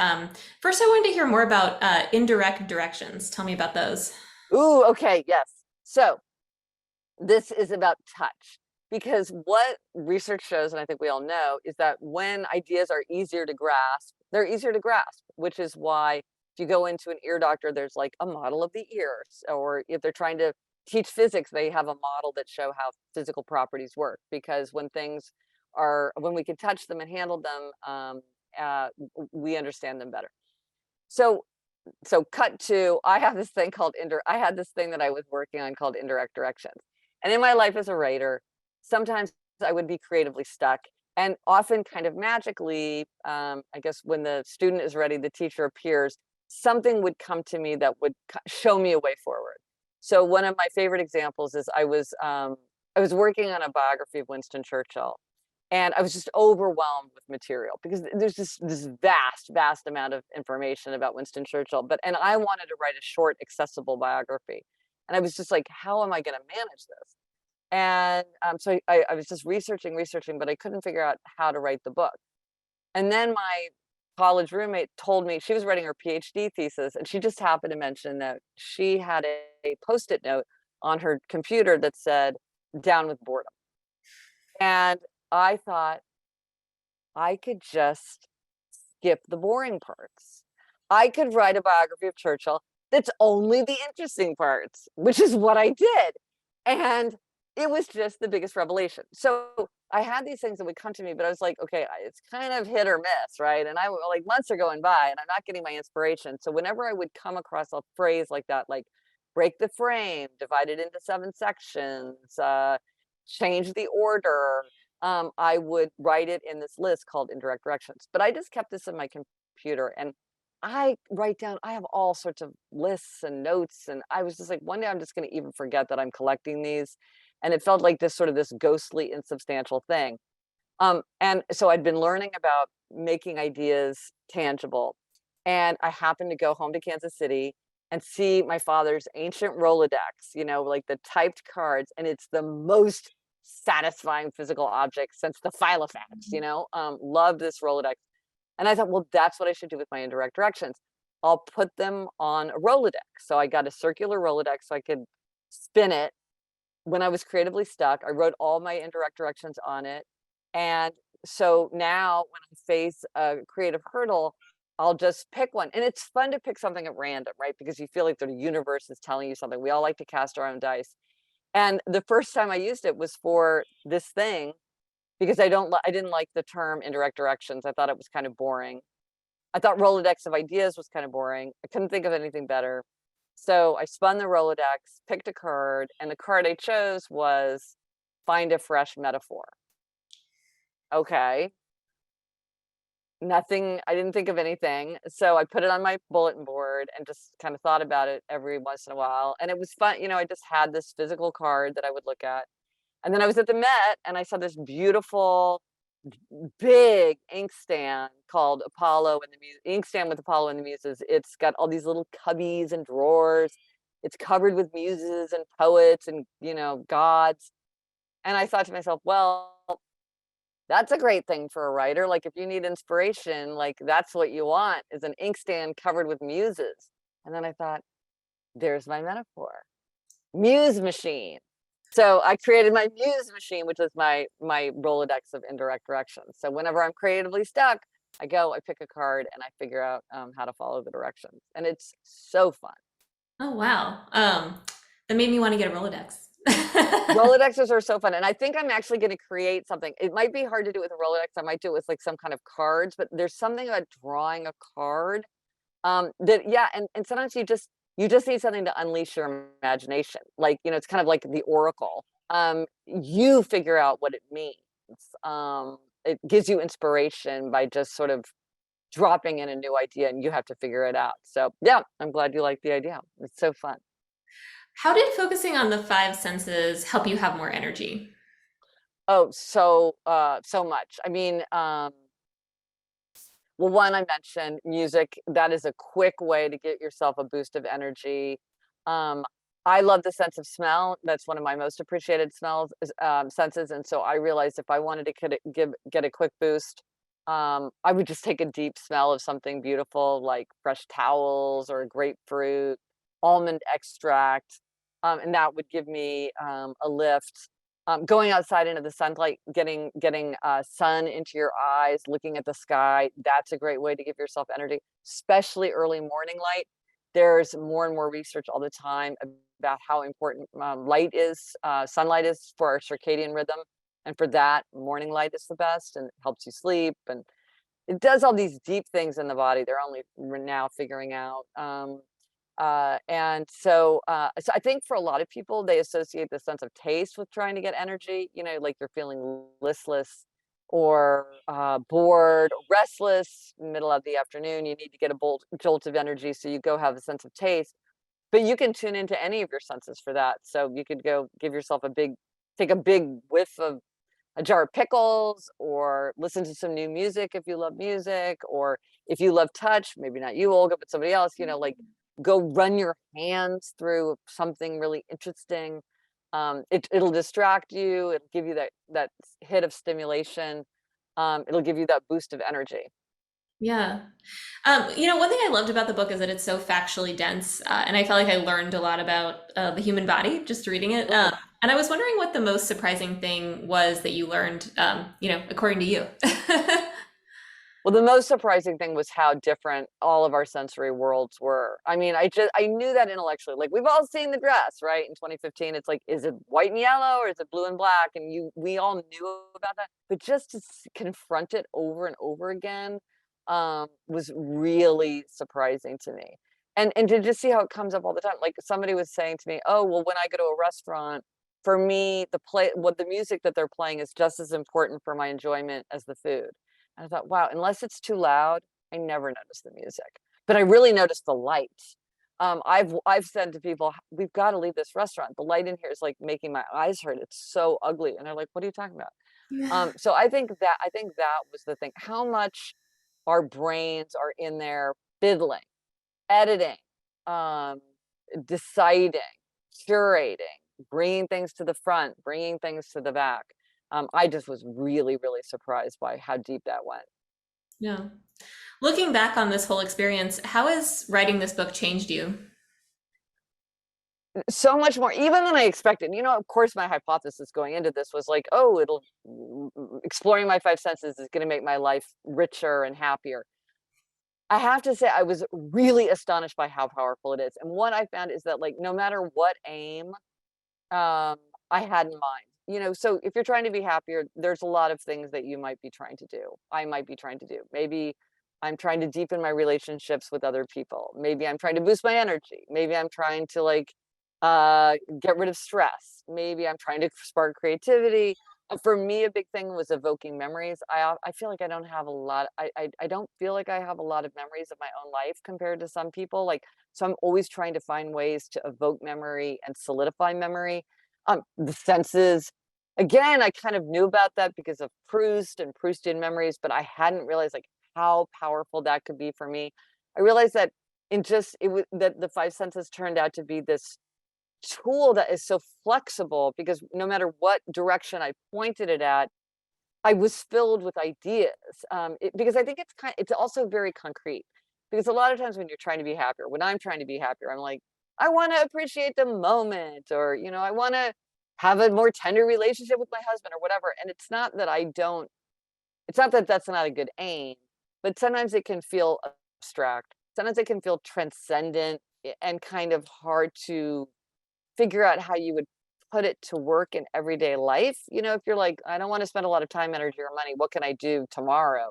First, I wanted to hear more about indirect directions. Tell me about those. Ooh, okay, yes. So this is about touch. Because what research shows, and I think we all know, is that when ideas are easier to grasp, they're easier to grasp, which is why if you go into an ear doctor, there's like a model of the ears, or if they're trying to teach physics, they have a model that show how physical properties work. Because when we can touch them and handle them, we understand them better. So cut to, I had this thing that I was working on called Indirect Directions. And in my life as a writer, sometimes I would be creatively stuck, and often kind of magically, I guess when the student is ready, the teacher appears, something would come to me that would show me a way forward. So one of my favorite examples is I was working on a biography of Winston Churchill, and I was just overwhelmed with material because there's this vast amount of information about Winston Churchill, and I wanted to write a short, accessible biography. And I was just like, how am I going to manage this? And so I was just researching, but I couldn't figure out how to write the book. And then my college roommate told me she was writing her PhD thesis, and she just happened to mention that she had a Post-it note on her computer that said, "Down with boredom." And I thought I could just skip the boring parts. I could write a biography of Churchill that's only the interesting parts, which is what I did. And it was just the biggest revelation. So I had these things that would come to me, but I was like, okay, it's kind of hit or miss, right? And like months are going by and I'm not getting my inspiration. So whenever I would come across a phrase like that, like break the frame, divide it into 7 sections, change the order, I would write it in this list called Indirect Directions. But I just kept this in my computer, and I have all sorts of lists and notes. And I was just like, one day I'm just going to even forget that I'm collecting these. And it felt like this ghostly, insubstantial thing. And so I'd been learning about making ideas tangible. And I happened to go home to Kansas City and see my father's ancient Rolodex, like the typed cards. And it's the most satisfying physical object since the Filofax, love this Rolodex. And I thought, well, that's what I should do with my indirect directions. I'll put them on a Rolodex. So I got a circular Rolodex so I could spin it. When I was creatively stuck, I wrote all my indirect directions on it. And so now when I face a creative hurdle, I'll just pick one. And it's fun to pick something at random, right? Because you feel like the universe is telling you something. We all like to cast our own dice. And the first time I used it was for this thing, because I didn't like the term indirect directions. I thought it was kind of boring. I thought Rolodex of ideas was kind of boring. I couldn't think of anything better. So I spun the Rolodex, picked a card, and the card I chose was find a fresh metaphor. Okay. Nothing, I didn't think of anything. So I put it on my bulletin board and just kind of thought about it every once in a while. And it was fun. I just had this physical card that I would look at. And then I was at the Met and I saw this beautiful, big inkstand called Apollo and the inkstand with Apollo and the Muses. It's got all these little cubbies and drawers. It's covered with muses and poets and, gods. And I thought to myself, well, that's a great thing for a writer. Like if you need inspiration, like that's what you want is an inkstand covered with muses. And then I thought, there's my metaphor, muse machine. So I created my muse machine, which is my Rolodex of indirect directions. So whenever I'm creatively stuck, I go, I pick a card, and I figure out how to follow the directions, and it's so fun. Oh, wow. That made me want to get a Rolodex. Rolodexes are so fun, and I think I'm actually going to create something. It might be hard to do with a Rolodex. I might do it with like some kind of cards, but there's something about drawing a card that yeah, and sometimes you just need something to unleash your imagination. Like, it's kind of like the oracle. You figure out what it means. It gives you inspiration by just sort of dropping in a new idea, and you have to figure it out. So yeah, I'm glad you like the idea. It's so fun. How did focusing on the five senses help you have more energy? Oh, so much. I mean, well, one, I mentioned music. That is a quick way to get yourself a boost of energy. Um, I love the sense of smell. That's one of my most appreciated senses. And so I realized if I wanted to get a quick boost, I would just take a deep smell of something beautiful, like fresh towels or a grapefruit, almond extract, and that would give me a lift. Going outside into the sunlight, getting sun into your eyes, looking at the sky, that's a great way to give yourself energy, especially early morning light. There's more and more research all the time about how important sunlight is for our circadian rhythm. And for that, morning light is the best, and it helps you sleep, and it does all these deep things in the body they're only now figuring out. So I think for a lot of people, they associate the sense of taste with trying to get energy, like you're feeling listless or bored, or restless, middle of the afternoon, you need to get a jolt of energy. So you go have a sense of taste, but you can tune into any of your senses for that. So you could go give yourself take a big whiff of a jar of pickles, or listen to some new music if you love music, or if you love touch, maybe not you, Olga, but somebody else, like go run your hands through something really interesting. It'll distract you. It'll give you that hit of stimulation. It'll give you that boost of energy. Yeah. One thing I loved about the book is that it's so factually dense, and I felt like I learned a lot about the human body just reading it. Mm. And I was wondering what the most surprising thing was that you learned, according to you. Well, the most surprising thing was how different all of our sensory worlds were. I mean, I knew that intellectually. Like we've all seen the dress, right? In 2015, it's like, is it white and yellow or is it blue and black? And we all knew about that, but just to confront it over and over again was really surprising to me. And to just see how it comes up all the time. Like somebody was saying to me, "Oh, well, when I go to a restaurant, for me, the music that they're playing is just as important for my enjoyment as the food." And I thought, wow, unless it's too loud, I never notice the music, but I really notice the light. I've said to people, we've got to leave this restaurant. The light in here is like making my eyes hurt. It's so ugly, and they're like, "What are you talking about?" So I think that was the thing. How much our brains are in there fiddling, editing, um, deciding, curating, bringing things to the front, bringing things to the back. I just was really, really surprised by how deep that went. Yeah. Looking back on this whole experience, how has writing this book changed you? So much more, even than I expected. Of course, my hypothesis going into this was like, oh, exploring my five senses is going to make my life richer and happier. I have to say, I was really astonished by how powerful it is. And what I found is that, like, no matter what aim I had in mind, so if you're trying to be happier, there's a lot of things that you might be trying to do. I might be trying to do. Maybe I'm trying to deepen my relationships with other people. Maybe I'm trying to boost my energy. Maybe I'm trying to get rid of stress. Maybe I'm trying to spark creativity. For me, a big thing was evoking memories. I feel like I don't have a lot. I don't feel like I have a lot of memories of my own life compared to some people. So I'm always trying to find ways to evoke memory and solidify memory. The senses, again, I kind of knew about that because of Proust and Proustian memories, but I hadn't realized like how powerful that could be for me. I realized that it was that the five senses turned out to be this tool that is so flexible, because no matter what direction I pointed it at, I was filled with ideas. Because I think it's also very concrete. Because a lot of times when you're trying to be happier, when I'm trying to be happier, I'm like, I want to appreciate the moment, or I want to have a more tender relationship with my husband or whatever. And it's not that I don't. It's not that that's not a good aim, but sometimes it can feel abstract. Sometimes it can feel transcendent and kind of hard to figure out how you would put it to work in everyday life. If you're like, I don't want to spend a lot of time, energy, or money, what can I do tomorrow?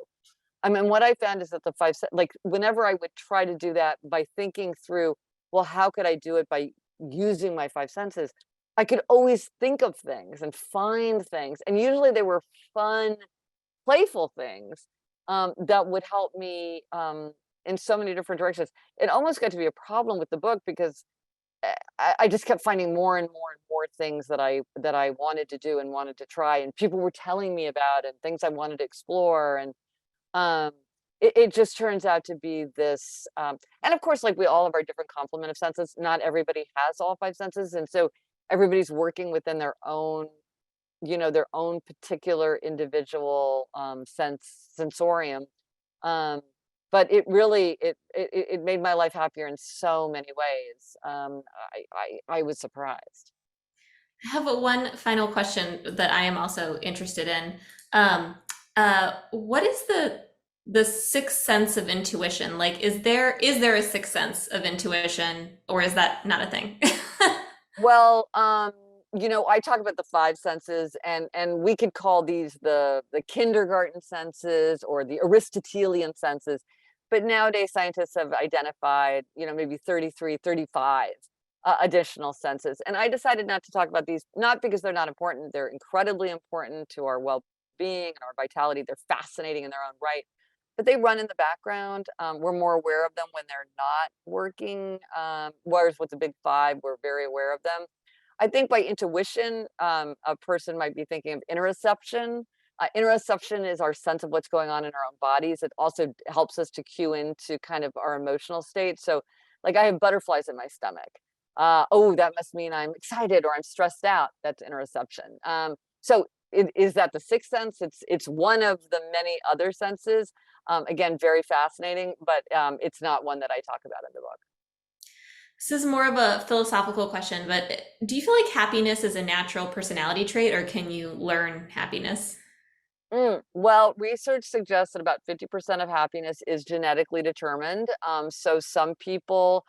I mean, what I found is that like whenever I would try to do that by thinking through, well, how could I do it by using my five senses? I could always think of things and find things. And usually they were fun, playful things that would help me in so many different directions. It almost got to be a problem with the book because I just kept finding more and more and more things that I wanted to do and wanted to try, and people were telling me about, and things I wanted to explore, and um, it just turns out to be this. And of course, like we all have our different complement of senses. Not everybody has all five senses, and so everybody's working within their own, their own particular individual sensorium. Um, but it really it made my life happier in so many ways. I was surprised. I have one final question that I am also interested in. What is the sixth sense of intuition? Like, is there a sixth sense of intuition, or is that not a thing? Well, I talk about the five senses, and we could call these the kindergarten senses or the Aristotelian senses. But nowadays scientists have identified, maybe 33, 35 additional senses. And I decided not to talk about these, not because they're not important. They're incredibly important to our well-being and our vitality. They're fascinating in their own right, but they run in the background. We're more aware of them when they're not working. Whereas with the big five, we're very aware of them. I think by intuition, a person might be thinking of interoception. Interoception is our sense of what's going on in our own bodies. It also helps us to cue into kind of our emotional state. So, like, I have butterflies in my stomach. Oh, that must mean I'm excited or I'm stressed out. That's interoception. Is that the sixth sense? It's one of the many other senses. Again, very fascinating, but it's not one that I talk about in the book. This is more of a philosophical question, but do you feel like happiness is a natural personality trait, or can you learn happiness? Well, research suggests that about 50% of happiness is genetically determined. So some people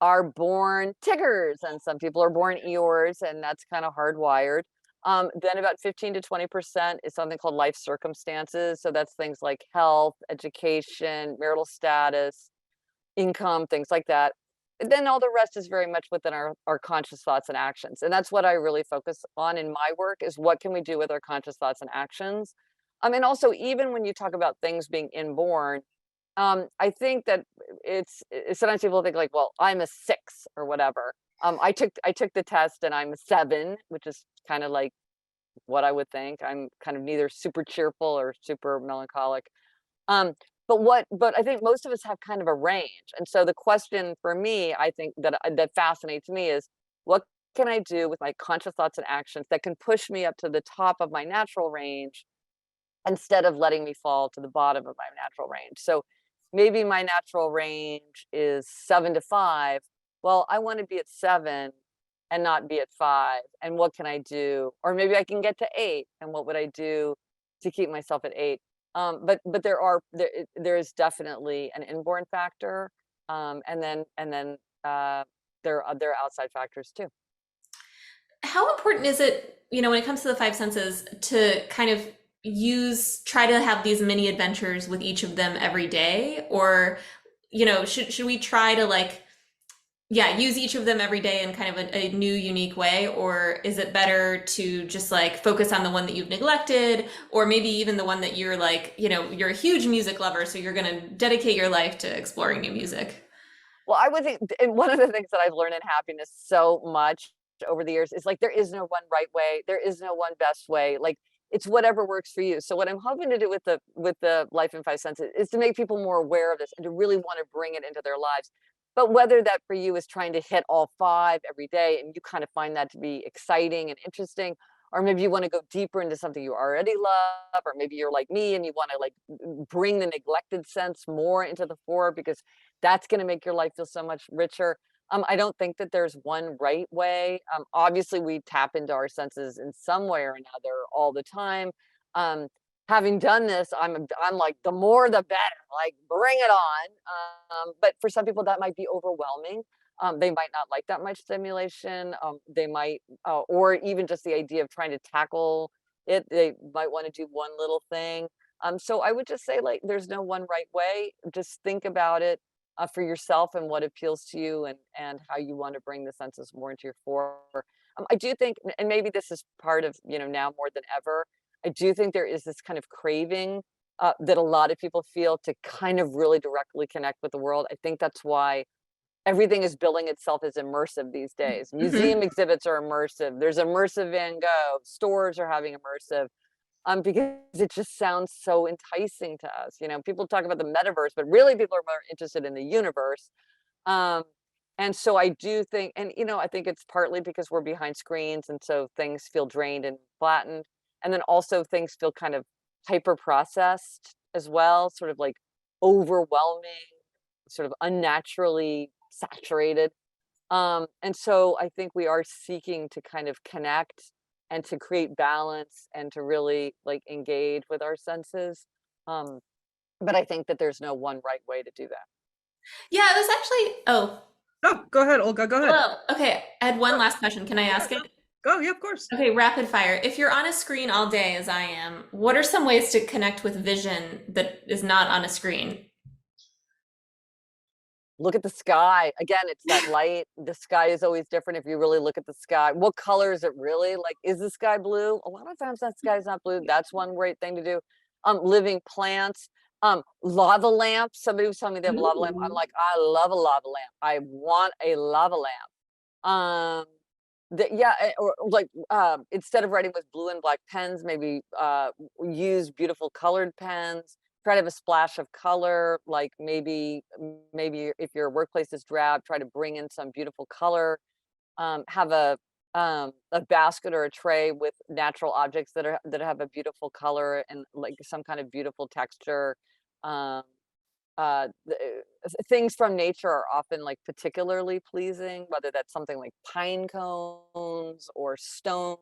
are born Tiggers and some people are born Eeyores, and that's kind of hardwired. Then about 15 to 20% is something called life circumstances. So that's things like health, education, marital status, income, things like that. And then all the rest is very much within our conscious thoughts and actions. And that's what I really focus on in my work, is what can we do with our conscious thoughts and actions? And also, even when you talk about things being inborn, I think that sometimes people think like, well, I'm a 6 or whatever. I took the test and I'm a 7, which is kind of like what I would think. I'm kind of neither super cheerful or super melancholic. Um, but I think most of us have kind of a range. And so the question for me, I think that fascinates me is, what can I do with my conscious thoughts and actions that can push me up to the top of my natural range instead of letting me fall to the bottom of my natural range? So maybe my natural range is 7 to 5. Well, I want to be at 7 and not be at 5. And what can I do? Or maybe I can get to 8. And what would I do to keep myself at 8? But there is definitely an inborn factor, and then there are outside factors too. How important is it, when it comes to the five senses, to kind of try to have these mini adventures with each of them every day? Or, should we try to use each of them every day in kind of a new, unique way? Or is it better to just focus on the one that you've neglected, or maybe even the one that you're you're a huge music lover, so you're going to dedicate your life to exploring new music? Well, I would think, and one of the things that I've learned in happiness so much over the years is like, there is no one right way. There is no one best way. Like, it's whatever works for you. So what I'm hoping to do with the life in five senses is to make people more aware of this and to really want to bring it into their lives. But whether that for you is trying to hit all 5 every day and you kind of find that to be exciting and interesting, or maybe you want to go deeper into something you already love, or maybe you're like me and you want to like bring the neglected sense more into the fore because that's going to make your life feel so much richer. I don't think that there's one right way. Obviously, we tap into our senses in some way or another all the time. Um, Having done this, I'm like, the more the better, like bring it on. But for some people that might be overwhelming. They might not like that much stimulation. They might, or even just the idea of trying to tackle it, they might want to do one little thing. So I would just say, like, there's no one right way. Just think about it for yourself and what appeals to you, and how you want to bring the senses more into your fore. I do think, and maybe this is part of, now more than ever, I do think there is this kind of craving that a lot of people feel to kind of really directly connect with the world. I think that's why everything is billing itself as immersive these days. Museum exhibits are immersive. There's immersive Van Gogh. Stores are having immersive, because it just sounds so enticing to us. People talk about the metaverse, but really people are more interested in the universe. Um, and so I do think, and I think it's partly because we're behind screens, and so things feel drained and flattened. And then also things feel kind of hyper processed as well, sort of like overwhelming, sort of unnaturally saturated. And so I think we are seeking to kind of connect and to create balance and to really like engage with our senses. Um, but I think that there's no one right way to do that. Yeah, it was actually, oh, Oh, go ahead, Olga, go ahead. hello. Okay, I had one last question. Can I ask it? Go, yeah, of course. Okay, rapid fire. If you're on a screen all day, as I am, what are some ways to connect with vision that is not on a screen? Look at the sky. Again, it's that light. The sky is always different if you really look at the sky. What color is it really? Like, is the sky blue? A lot of times that sky is not blue. That's one great thing to do. Living plants, lava lamps. Somebody was telling me they have a lava lamp. I'm Ooh. like, I love a lava lamp. I want a lava lamp. Yeah, or like instead of writing with blue and black pens, maybe use beautiful colored pens. Try to have a splash of color, like maybe if your workplace is drab, try to bring in some beautiful color. Have a basket or a tray with natural objects that have a beautiful color and like some kind of beautiful texture. Um, Things from nature are often like particularly pleasing, whether that's something like pine cones or stones.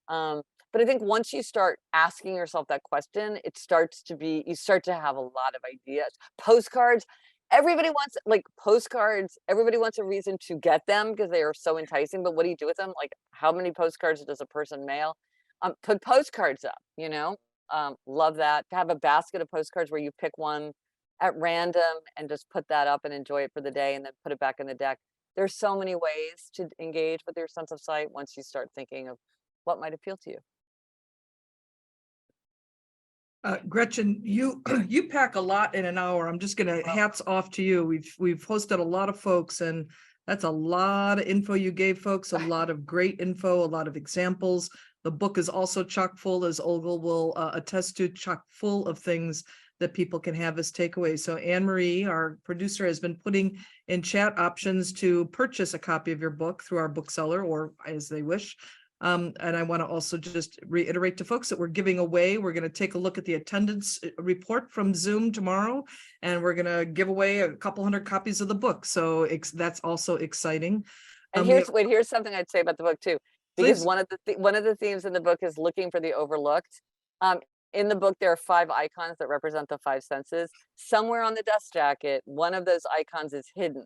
But I think once you start asking yourself that question, you start to have a lot of ideas. Postcards, everybody wants like postcards, everybody wants a reason to get them because they are so enticing. But what do you do with them? Like, how many postcards does a person mail? Put postcards up, love that. To have a basket of postcards where you pick one at random and just put that up and enjoy it for the day and then put it back in the deck. There's so many ways to engage with your sense of sight once you start thinking of what might appeal to you. Gretchen, you you pack a lot in an hour. I'm just gonna hats off to you. We've hosted a lot of folks, and that's a lot of info you gave folks, a lot of great info, a lot of examples. The book is also chock full, as Olga will attest to, chock full of things that people can have as takeaways. So Anne Marie, our producer, has been putting in chat options to purchase a copy of your book through our bookseller or as they wish. And I want to also just reiterate to folks that we're giving away. We're going to take a look at the attendance report from Zoom tomorrow, and we're going to give away a couple hundred copies of the book. So that's also exciting. And here's something I'd say about the book too, because Please. one of the themes in the book is looking for the overlooked. In the book, there are 5 icons that represent the 5 senses. Somewhere on the dust jacket, one of those icons is hidden.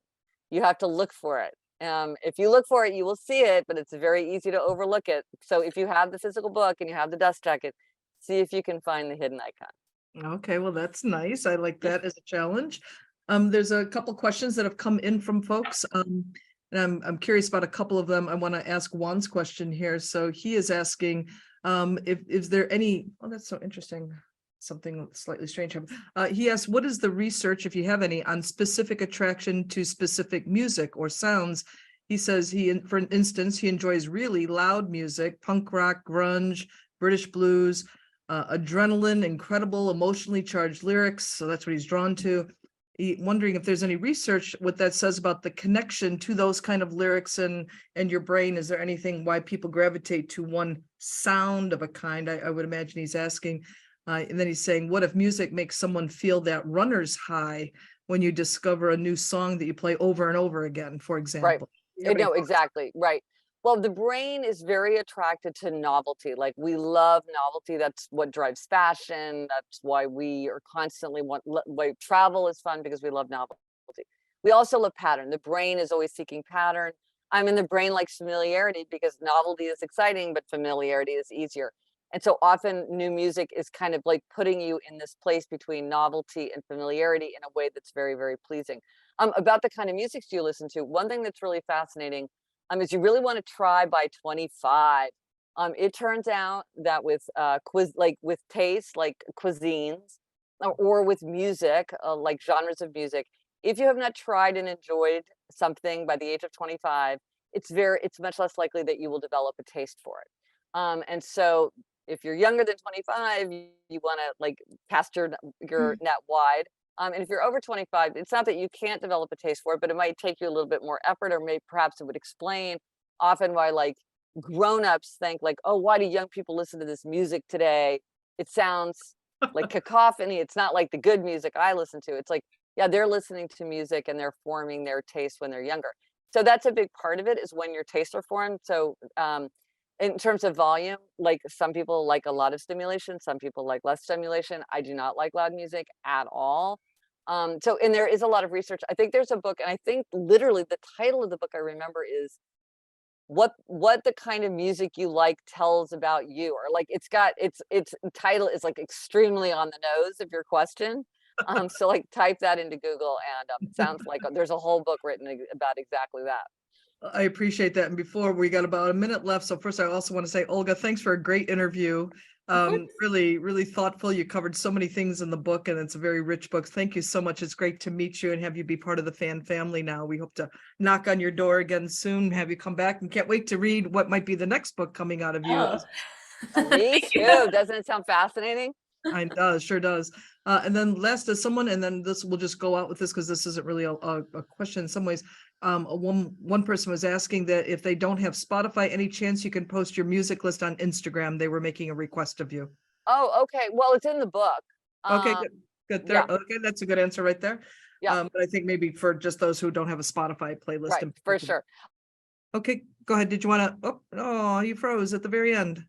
You have to look for it. If you look for it, you will see it, but it's very easy to overlook it. So if you have the physical book and you have the dust jacket, see if you can find the hidden icon. Okay, well, that's nice. I like that as a challenge. There's a couple questions that have come in from folks. And I'm curious about a couple of them. I want to ask Juan's question here. So he is asking, if is there any, oh, that's so interesting. Something slightly strange. He asks, what is the research, if you have any, on specific attraction to specific music or sounds? He says for instance, he enjoys really loud music, punk rock, grunge, British blues, adrenaline, incredible emotionally charged lyrics. So that's what he's drawn to. wondering if there's any research what that says about the connection to those kind of lyrics and your brain. Is there anything why people gravitate to one sound of a kind? I would imagine he's asking. And then he's saying, what if music makes someone feel that runner's high when you discover a new song that you play over and over again, for example? Right. No, exactly. Right. Well, the brain is very attracted to novelty. Like we love novelty. That's what drives fashion. That's why we are constantly why travel is fun, because we love novelty. We also love pattern. The brain is always seeking pattern. The brain likes familiarity because novelty is exciting, but familiarity is easier. And so often new music is kind of like putting you in this place between novelty and familiarity in a way that's very, very pleasing. About the kind of music you listen to, one thing that's really fascinating is you really want to try by 25. It turns out that with with taste, like cuisines, or with music, like genres of music, if you have not tried and enjoyed something by the age of 25, it's much less likely that you will develop a taste for it. And so if you're younger than 25, you want to like cast your net wide. And if you're over 25, it's not that you can't develop a taste for it, but it might take you a little bit more effort, or maybe perhaps it would explain often why like grown-ups think like, oh, why do young people listen to this music today? It sounds like cacophony. It's not like the good music I listen to. It's like, yeah, they're listening to music and they're forming their taste when they're younger. So that's a big part of it, is when your tastes are formed. So in terms of volume, like some people like a lot of stimulation, some people like less stimulation. I do not like loud music at all. And there is a lot of research. I think there's a book, and I think literally the title of the book I remember is what the kind of music you like tells about you, or like it's title is like extremely on the nose of your question. So like type that into Google, and sounds like there's a whole book written about exactly that. I appreciate that. And before, we got about a minute left. So first, I also want to say, Olga, thanks for a great interview. Really, really thoughtful. You covered so many things in the book, and it's a very rich book. Thank you so much. It's great to meet you and have you be part of the fan family now. We hope to knock on your door again soon, have you come back, and can't wait to read what might be the next book coming out of you. Me too. Doesn't it sound fascinating? It does, sure does. And then last is someone, and then this we'll just go out with this because this isn't really a question in some ways. One person was asking that if they don't have Spotify, any chance you can post your music list on Instagram? They were making a request of you. Oh, okay. Well, it's in the book. Okay, good there. Yeah. Okay, that's a good answer right there. Yeah. But I think maybe for just those who don't have a Spotify playlist. Right, for sure. Okay, go ahead. Did you want to? Oh, no, you froze at the very end.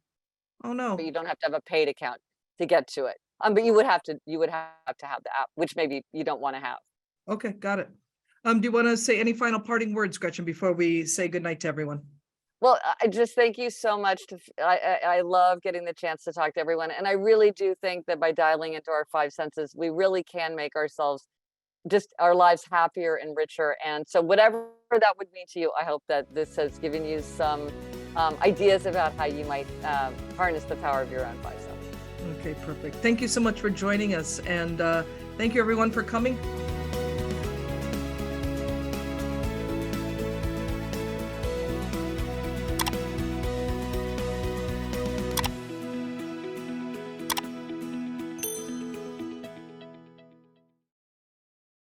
Oh no. But you don't have to have a paid account to get to it. But you would have to have the app, which maybe you don't want to have. Okay, got it. Do you want to say any final parting words, Gretchen, before we say goodnight to everyone? Well, I just thank you so much. I love getting the chance to talk to everyone. And I really do think that by dialing into our five senses, we really can make ourselves, just our lives, happier and richer. And so whatever that would mean to you, I hope that this has given you some ideas about how you might harness the power of your own five senses. Okay, perfect. Thank you so much for joining us. And thank you everyone for coming.